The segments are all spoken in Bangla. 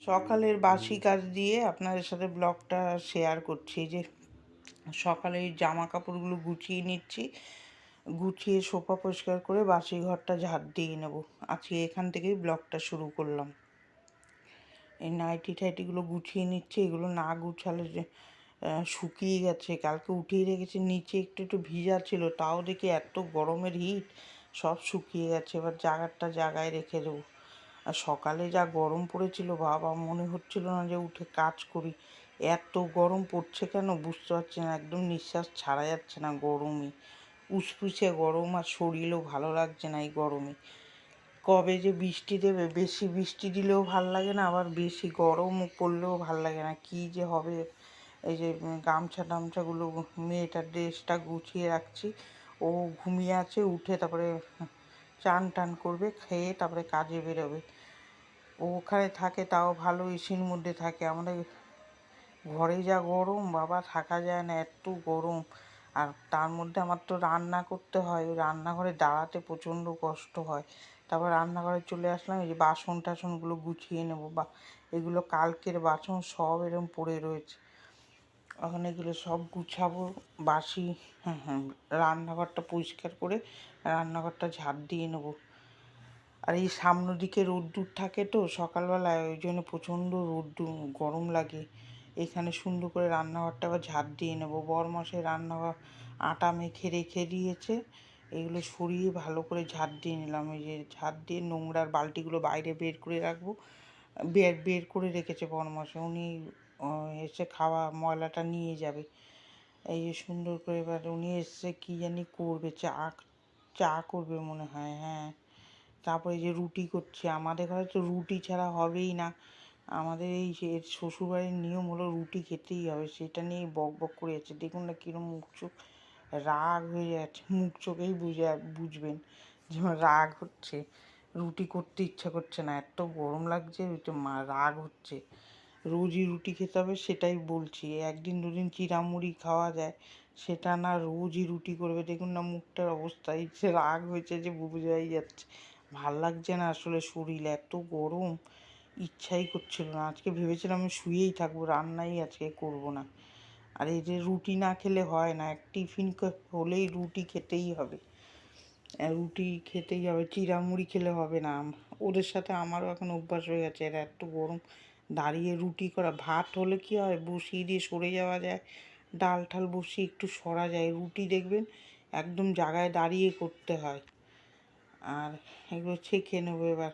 সকালের বাসি কাজ দিয়ে আপনাদের সাথে ব্লগটা শেয়ার করছি। যে সকালে জামা কাপড়গুলো গুছিয়ে নিচ্ছি, গুছিয়ে সোফা পরিষ্কার করে বাসি ঘরটা ঝাড় দিয়ে নেব। আজকে এখান থেকেই ব্লগটা শুরু করলাম। এই নাইটি টাইটিগুলো গুছিয়ে নিচ্ছি, এগুলো না গুছালে যে শুকিয়ে গেছে, কালকে উঠিয়ে রেখেছি, নিচে একটু একটু ভিজা ছিল, তাও দেখি এত গরমের হিট সব শুকিয়ে গেছে। এবার জায়গাটা জায়গায় রেখে দেবো। আর সকালে যা গরম পড়েছিল বাবা, মনে হচ্ছিল না যে উঠে কাজ করি। এত গরম পড়ছে কেন বুঝতে পারছি না, একদম নিঃশ্বাস ছাড়া যাচ্ছে না গরমে, উসপুসে গরম, আর শরীরও ভালো লাগছে না এই গরমে। কবে যে বৃষ্টি দেবে, বেশি বৃষ্টি দিলেও ভাল লাগে না, আবার বেশি গরম পড়লেও ভাল লাগে না, কী যে হবে। এই যে গামছা টামছাগুলো, মেয়েটার ড্রেসটা গুছিয়ে রাখছি, ও ঘুমিয়ে আছে, উঠে তারপরে চান টান করবে, খেয়ে তারপরে কাজে বেরোবে। ও ওখানে থাকে তাও ভালো, এসির মধ্যে থাকে। আমাদের ঘরে যা গরম বাবা, থাকা যায় না, এত গরম। আর তার মধ্যে আমার তো রান্না করতে হয়, ওই রান্নাঘরে দাঁড়াতে প্রচণ্ড কষ্ট হয়। তারপর রান্নাঘরে চলে আসলাম, এই যে বাসন টাসনগুলো গুছিয়ে নেবো, বা এগুলো কালকের বাসন সব এরকম পড়ে রয়েছে, এখন এগুলো সব গুছাবো। বাসি, হ্যাঁ, রান্নাঘরটা পরিষ্কার করে রান্নাঘরটা ঝাড় দিয়ে নেবো। আর এই সামনের দিকে রোদ্দুর থাকে তো সকালবেলায়, ওই জন্য প্রচণ্ড রোদ্দুর, গরম লাগে। এখানে সুন্দর করে রান্নাঘরটা আবার ঝাড় দিয়ে নেবো। বরমশাই রান্নাঘর আটা মেখে রেখে দিয়েছে, এগুলো সরিয়ে ভালো করে ঝাড় দিয়ে নিলাম। এই যে ঝাড় দিয়ে নোংরার বালতিগুলো বাইরে বের করে রাখবো। বের বের করে রেখেছে বরমশাই, উনি এসে খাওয়া ময়লাটা নিয়ে যাবে। এই যে সুন্দর করে এবার উনি এসে কী জানি করবে, চা চা করবে মনে হয়, হ্যাঁ। তারপরে যে রুটি করছে, আমাদের ঘরে তো রুটি ছাড়া হবেই না। আমাদের এই যে শ্বশুরবাড়ির নিয়ম হলো রুটি খেতেই হবে, সেটা নিয়ে বক বক করে যাচ্ছে। দেখুন না কীরকম মুখ চোখ রাগ হয়ে যাচ্ছে, মুখ চোখেই বুঝবেন যে আমার রাগ হচ্ছে। রুটি করতে ইচ্ছা করছে না, এত গরম লাগছে, রাগ হচ্ছে। রোজই রুটি খেতে হবে সেটাই বলছি, একদিন দুদিন চিড়ামুড়ি খাওয়া যায়, সেটা না, রোজই রুটি করবে। দেখুন না মুখটার অবস্থা, এই যে রাগ হয়েছে যে বোঝাই যাচ্ছে। ভাল লাগছে না আসলে, শরীর এত গরম, ইচ্ছাই করছিল না। আজকে ভেবেছিলাম আমি শুয়েই থাকবো, রান্নাই আজকে করব না। আর এই যে রুটি না খেলে হয় না, এক টিফিন হলেই রুটি খেতেই হবে, রুটি খেতেই হবে, চিড়ামুড়ি খেলে হবে না। ওদের সাথে আমারও এখন অভ্যাস হয়ে গেছে, এরা এত গরম দাঁড়িয়ে রুটি করা। ভাত হলে কি হয়, বসিয়ে দিয়ে সরে যাওয়া যায়, ডাল ঠাল বসিয়ে একটু সরা যায়। রুটি দেখবেন একদম জায়গায় দাঁড়িয়ে করতে হয়। আর এগুলো ছেঁকে নেবো এবার।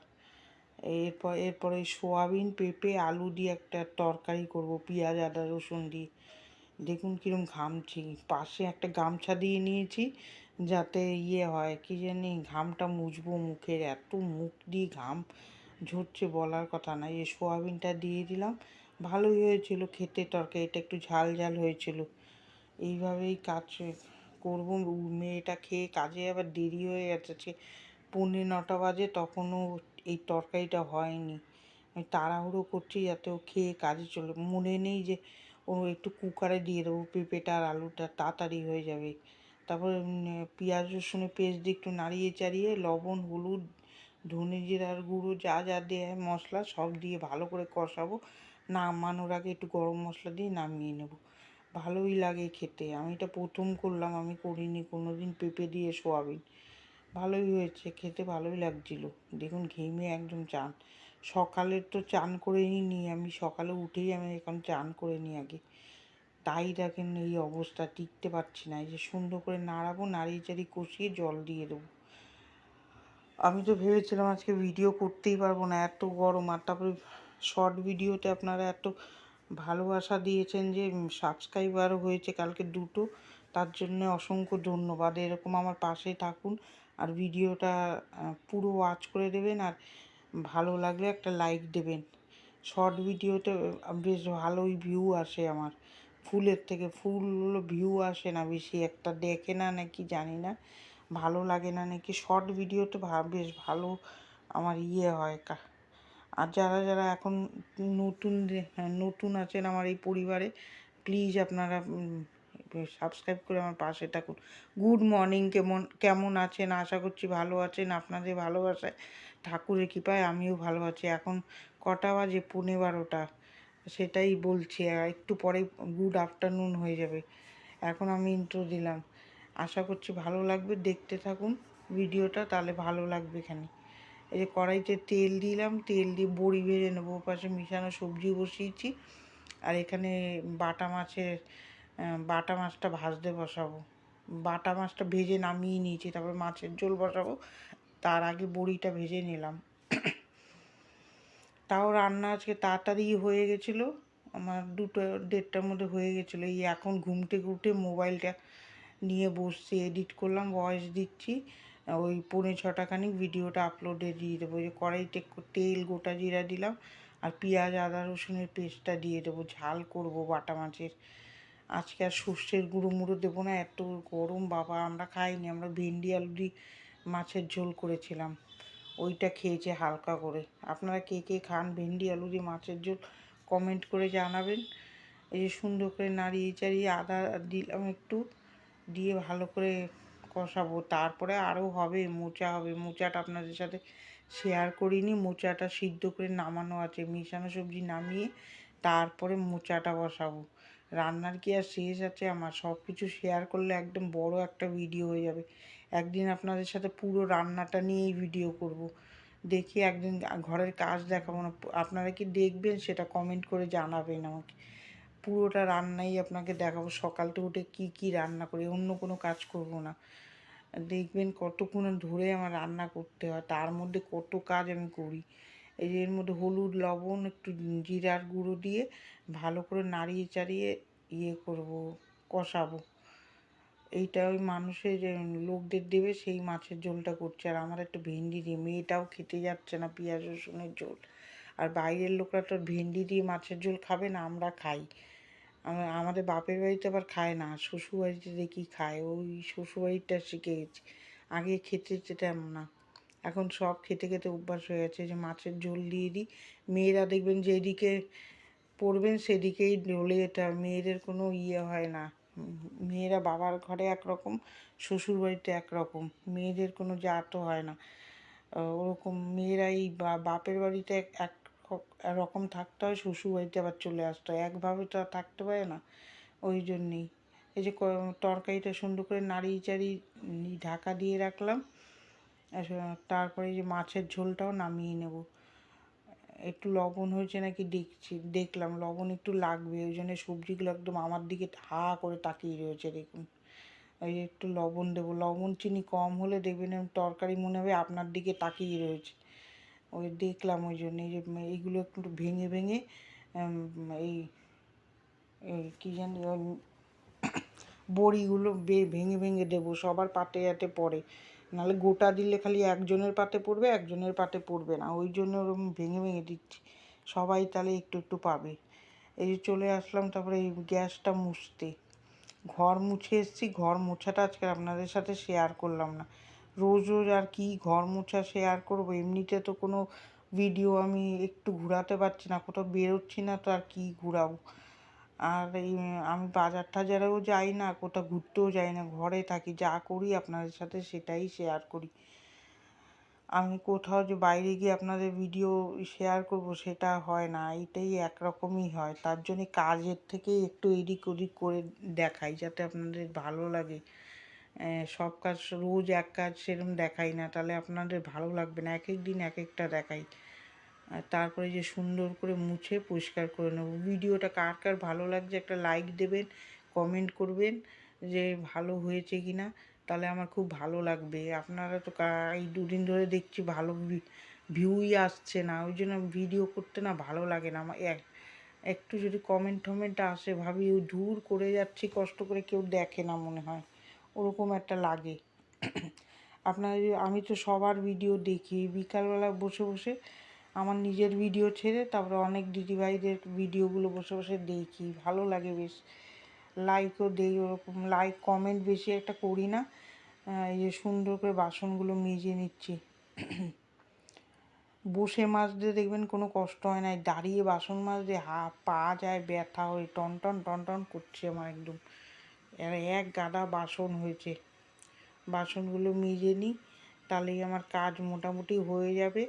এরপরে সোয়াবিন, পেঁপে, আলু দিয়ে একটা তরকারি করব, পেঁয়াজ আদা রসুন দিয়ে। দেখুন কীরকম ঘামছি, পাশে একটা গামছা দিয়ে নিয়েছি যাতে হয়, কি জানি ঘামটা মুছবো মুখের, এত মুখ দিয়ে ঘাম ঝরছে বলার কথা না। এই সোয়াবিনটা দিয়ে দিলাম, ভালোই হয়েছিল খেতে, তরকারিটা একটু ঝাল ঝাল হয়েছিল। এইভাবেই কাজ করব। মেয়েটা খেয়ে কাজে আবার দেরি হয়ে গেছে, 9:45 বাজে, তখনও এই তরকারিটা হয়নি। আমি তাড়াহুড়ো করছি যাতে ও খেয়ে কাজে চলে, মনে নেই যে ও একটু কুকারে দিয়ে দেবো, পেঁপেটা আর আলুটা তাড়াতাড়ি হয়ে যাবে। তারপর পেঁয়াজ রসুনের পেস্ট দিয়ে একটু নাড়িয়ে চাড়িয়ে লবণ হলুদ ধনে জিরার গুঁড়ো যা যা দেয় মশলা সব দিয়ে ভালো করে কষাবো। নামানোর আগে একটু গরম মশলা দিয়ে নামিয়ে নেব, ভালোই লাগে খেতে। আমি এটা প্রথম করলাম, আমি করিনি কোনো দিন পেঁপে দিয়ে সোয়াবিন, ভালোই হয়েছে খেতে, ভালোই লাগছিলো। দেখুন ঘেমে একদম চান, সকালের তো চান করেই নিই আমি, সকালে উঠেই আমি এখন চান করে নিই আগে। তাই দেখেন এই অবস্থা, টিকতে পারছি না। এই যে সুন্দর করে নাড়াবো, নাড়িয়ে চাড়িয়ে কষিয়ে জল দিয়ে দেবো। আমি তো ভেবেছিলাম আজকে ভিডিও করতেই পারবো না, এত গরম। আর তারপরে শর্ট ভিডিওতে আপনারা এত ভালোবাসা দিয়েছেন যে সাবস্ক্রাইবারও হয়েছে কালকে 2টো, তার জন্য অসংখ্য ধন্যবাদ। এরকম আমার পাশে থাকুন, আর ভিডিওটা পুরো ওয়াচ করে দেবেন, আর ভালো লাগলে একটা লাইক দেবেন। শর্ট ভিডিওতে বেশ ভালোই ভিউ আসে আমার, ফুলের থেকে ফুলগুলো ভিউ আসে না বেশি, একটা দেখে না নাকি জানি না, ভালো লাগে না নাকি। শর্ট ভিডিওতে বেশ ভালো আমার হয়। আর যারা যারা এখন নতুন নতুন আছেন আমার এই পরিবারে, প্লিজ আপনারা সাবস্ক্রাইব করে আমার পাশে থাকুন। গুড মর্নিং, কেমন আছেন? আশা করছি ভালো আছেন। আপনাদের ভালোবাসায়, ঠাকুরের কৃপায় আমিও ভালো আছি। এখন কটা বাজে? 11:15। সেটাই বলছি, একটু পরে গুড আফটারনুন হয়ে যাবে। এখন আমি ইন্ট্রো দিলাম, আশা করছি ভালো লাগবে। দেখতে থাকুন ভিডিওটা, তাহলে ভালো লাগবে। এখানে এই যে কড়াইতে তেল দিলাম, তেল দিয়ে বড়ি ভেজে নেবো। পাশে মিশানো সবজি বসিয়েছি, আর এখানে বাটা মাছটা ভাজতে বসাবো। বাটা মাছটা ভেজে নামিয়ে নিয়েছি, তারপর মাছের ঝোল বসাবো। তার আগে বড়িটা ভেজে নিলাম। তাও রান্না আজকে তাড়াতাড়ি হয়ে গেছিলো, আমার 2-1:30টার মধ্যে হয়ে গেছিলো। এই এখন ঘুম থেকে উঠে মোবাইলটা নিয়ে বসছি, এডিট করলাম, ভয়েস দিচ্ছি। ওই 5:45 খানিক ভিডিওটা আপলোডে দিয়ে দেবো। ওই কড়াইতে তেল, গোটা জিরা দিলাম, আর পেঁয়াজ, আদা, রসুনের পেস্টটা দিয়ে দেবো। ঝাল করব বাটা মাছের। আজকে আর সর্ষের গুঁড়ো মুড়ো দেবো না, এত গরম বাবা। আমরা খাইনি, আমরা ভেন্ডি আলু দিয়ে মাছের ঝোল করেছিলাম, ওইটা খেয়েছে হালকা করে। আপনারা কে কে খান ভেন্ডি আলু দিয়ে মাছের ঝোল, কমেন্ট করে জানাবেন। এই যে সুন্দর করে নাড়িয়ে চাড়িয়ে আদা দিলাম একটু, দিয়ে ভালো করে কষাবো। তারপরে আরও হবে, মোচা হবে। মোচাটা আপনাদের সাথে শেয়ার করিনি, মোচাটা সিদ্ধ করে নামানো আছে। মিশানো সবজি নামিয়ে তারপরে মোচাটা বসাবো। রান্নার কি আর শেষ আছে আমার? সব কিছু শেয়ার করলে একদম বড় একটা ভিডিও হয়ে যাবে। একদিন আপনাদের সাথে পুরো রান্নাটা নিয়েই ভিডিও করব। দেখি একদিন ঘরের কাজ দেখাবো না, আপনারা কি দেখবেন সেটা কমেন্ট করে জানাবেন আমাকে। পুরোটা রান্নাই আপনাকে দেখাবো, সকালটা উঠে কি কি রান্না করি, অন্য কোনো কাজ করব না। দেখবেন কতক্ষণ ধরে আমার রান্না করতে হয়, তার মধ্যে কত কাজ আমি করি। এই যে এর মধ্যে হলুদ, লবণ, একটু জিরার গুঁড়ো দিয়ে ভালো করে নাড়িয়ে চাড়িয়ে করব, কষাবো। এইটা ওই মানুষের লোকদের দেবে, সেই মাছের ঝোলটা করছে। আর আমার একটা ভেন্ডি দিয়ে, মেয়েটাও খেতে যাচ্ছে না পেঁয়াজ রসুনের ঝোল। আর বাইরের লোকরা তো ভেন্ডি দিয়ে মাছের ঝোল খাবে না, আমরা খাই। আমাদের বাপের বাড়িতে আবার খায় না, শ্বশুরবাড়িতে দেখি খায়। ওই শ্বশুরবাড়িটা শিখে গেছি, আগে খেতে যেতাম না, এখন সব খেতে খেতে অভ্যাস হয়ে গেছে। যে মাছের ঝোল দিয়ে দিই, মেয়েরা দেখবেন যেদিকে পড়বেন সেদিকেই ডলে। এটা মেয়েদের কোনো হয় না। মেয়েরা বাবার ঘরে একরকম, শ্বশুরবাড়িতে একরকম, মেয়েদের কোনো জাতও হয় না। ওরকম মেয়েরাই বাপের বাড়িতে এক রকম থাকতে হয়, শ্বশুরবাড়িতে আবার চলে আসতে হয়, একভাবে তো আর থাকতে পারে না। ওই জন্যেই এই যে তরকারিটা সুন্দর করে নাড়িয়ে চাড়িয়ে ঢাকা দিয়ে রাখলাম। তারপরে যে মাছের ঝোলটাও নামিয়ে নেব। একটু লবণ হয়েছে নাকি দেখলাম লবণ একটু লাগবে, ওই জন্য সবজিগুলো একদম আমার দিকে হা করে তাকিয়ে রয়েছে, দেখুন। ওই একটু লবণ দেবো, লবণ চিনি কম হলে দেখবেন তরকারি মনে হবে আপনার দিকে তাকিয়ে রয়েছে। ওই দেখলাম, ওই জন্য এই যে এইগুলো একটু ভেঙে ভেঙে এই কী জানি বড়িগুলো ভেঙে ভেঙে দেবো, সবার পাতে যাতে পড়ে। নাহলে গোটা দিলে খালি একজনের পাতে পড়বে, একজনের পাতে পড়বে না, ওই জন্য ওরকম ভেঙে ভেঙে দিচ্ছি, সবাই তাহলে একটু একটু পাবে। এই যে চলে আসলাম তারপরে এই গ্যাসটা মুছতে, ঘর মুছে এসেছি। ঘর মোছাটা আজকে আপনাদের সাথে শেয়ার করলাম না, রোজ রোজ আর কি ঘর মোছা শেয়ার করবো। এমনিতে তো কোনো ভিডিও আমি একটু ঘোরাতে পারছি না, কোথাও বেরোচ্ছি না, তো আর কি ঘোরাবো। আর আমি বাজার টাজারেও যাই না, কোথাও ঘুরতেও যাই না, ঘরে থাকি, যা করি আপনাদের সাথে সেটাই শেয়ার করি। আমি কোথাও যে বাইরে গিয়ে আপনাদের ভিডিও শেয়ার করব সেটা হয় না, এটাই একরকমই হয়। তার জন্যে কাজের থেকেই একটু এদিক ওদিক করে দেখাই, যাতে আপনাদের ভালো লাগে। সব কাজ রোজ এক কাজ সেরকম দেখাই না, তাহলে আপনাদের ভালো লাগবে না। এক এক দিন এক একটা দেখাই। আর তারপরে যে সুন্দর করে মুছে পরিষ্কার করে নেব। ভিডিওটা কার কার ভালো লাগছে একটা লাইক দেবেন, কমেন্ট করবেন যে ভালো হয়েছে কি না, তাহলে আমার খুব ভালো লাগবে। আপনারা তো এই দুদিন ধরে দেখছি ভালো ভিউই আসছে না, ওই জন্য ভিডিও করতে না ভালো লাগে না আমার। একটু যদি কমেন্ট টমেন্ট আসে ভাবি ওই ধুর করে যাচ্ছি কষ্ট করে, কেউ দেখে না মনে হয়, ওরকম একটা লাগে। আমি তো সবার ভিডিও দেখি, বিকালবেলা বসে বসে আমার নিজের ভিডিও ছেড়ে তারপরে অনেক দিদিভাইদের ভিডিওগুলো বসে বসে দেখি, ভালো লাগে বেশ। লাইকও দেই, ওরকম লাইক কমেন্ট বেশি একটা করি না। এই যে সুন্দর করে বাসনগুলো মেজে নিচ্ছি। বসে মাজতে দেখবেন কোনো কষ্ট হয় না, দাঁড়িয়ে বাসন মাজতে পা যায় ব্যথা হয়ে টন টন টন টন করছে আমার একদম। আর এক গাদা বাসন হয়েছে, বাসনগুলো মেজে নিই, তাহলেই আমার কাজ মোটামুটি হয়ে যাবে।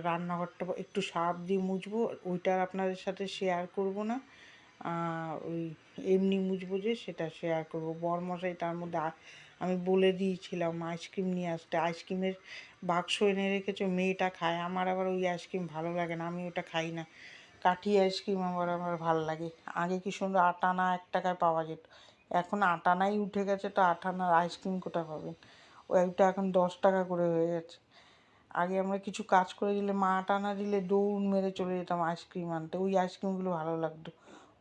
রান্নাঘরটা একটু সার্ফ দিয়ে মুছবো, ওইটা আর আপনাদের সাথে শেয়ার করব না। ওই এমনি মুছবো যে, সেটা শেয়ার করব। বরমশাই তার মধ্যে আমি বলে দিয়েছিলাম আইসক্রিম নিয়ে আসতে, আইসক্রিমের বাক্স এনে রেখেছো, মেয়েটা খায়। আমার আবার ওই আইসক্রিম ভালো লাগে না, আমি ওটা খাই না। কাঠি আইসক্রিম আমার ভালো লাগে। আগে কি সুন্দর 8 আনা 1 টাকায় পাওয়া যেত, এখন 8 আনাই উঠে গেছে, তো 8 আনার আইসক্রিম কোথায় পাবেন? ওইটা এখন 10 টাকা করে হয়ে গেছে। আগে আমরা কিছু কাজ করে দিলে, মা 8 আনা দিলে দৌড় মেরে চলে যেতাম আইসক্রিম আনতে, ওই আইসক্রিমগুলো ভালো লাগতো।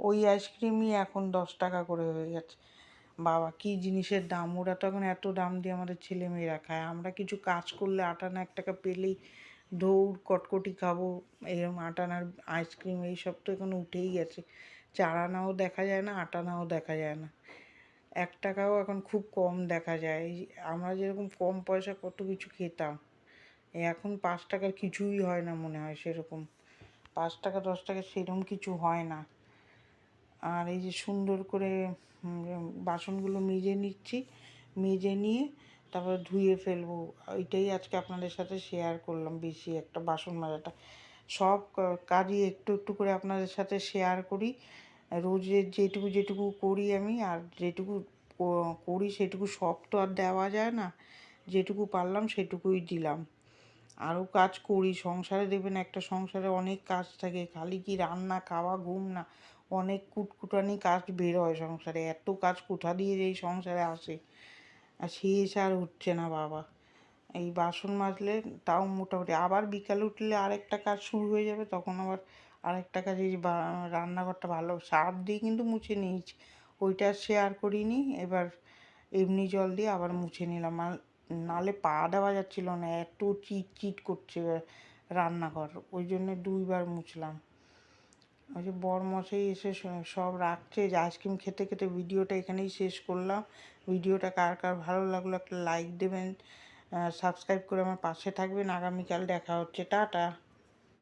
ওই আইসক্রিমই এখন 10 টাকা করে হয়ে গেছে। বাবা কী জিনিসের দাম! ওরা তো এখন এত দাম দিয়ে আমাদের ছেলে মেয়েরা খায়, আমরা কিছু কাজ করলে 8 আনা 1 টাকা পেলেই দৌড় কটকটি খাবো। এরকম 8 আনার আইসক্রিম এইসব তো এখন উঠেই গেছে। 4 আনাও দেখা যায় না, 8 আনাও দেখা যায় না। 1 টাকাও এখন খুব কম দেখা যায়। আমরা যেরকম কম পয়সা কত কিছু খেতাম, এখন 5 টাকার কিছুই হয় না মনে হয় সেরকম। 5 টাকা 10 টাকা সেরকম কিছু হয় না। আর এই যে সুন্দর করে বাসনগুলো মেজে নিচ্ছি, মেজে নিয়ে তারপর ধুয়ে ফেলবো। ওইটাই আজকে আপনাদের সাথে শেয়ার করলাম, বেশি একটা বাসন মাজাটা। সব কাজই একটু একটু করে আপনাদের সাথে শেয়ার করি। রোজের যেটুকু যেটুকু করি আমি, আর যেটুকু করি সেটুকু সব তো আর দেওয়া যায় না, যেটুকু পারলাম সেটুকুই দিলাম। আরও কাজ করি সংসারে, দেখবেন একটা সংসারে অনেক কাজ থাকে, খালি কি রান্না খাওয়া ঘুম না, অনেক কুটকুটানি কাজ বের হয় সংসারে। এত কাজ কোথা দিয়ে যে এই সংসারে আসে, আর শেষ আর হচ্ছে না বাবা। এই বাসন মাজলে তাও মোটামুটি, আবার বিকালে উঠলে আরেকটা কাজ শুরু হয়ে যাবে, তখন আবার আরেকটা কাজ। এই রান্নাঘরটা ভালো সার্ফ দিয়ে কিন্তু মুছে নিয়েছি, ওইটা শেয়ার করিনি। এবার এমনি জল দিয়ে আবার মুছে নিলাম, আর নালে পা দেওয়া যাচ্ছিল না, এত চিট চিট করছে রান্নাঘর, ওই জন্য 2বার মুছলাম। ওই যে বরমশাই এসে সব রাখছে, যে আইসক্রিম খেতে খেতে ভিডিওটা এখানেই শেষ করলাম। ভিডিওটা কার কার ভালো লাগলো একটা লাইক দেবেন, সাবস্ক্রাইব করে আমার পাশে থাকবেন। আগামীকাল দেখা হচ্ছে, টাটা।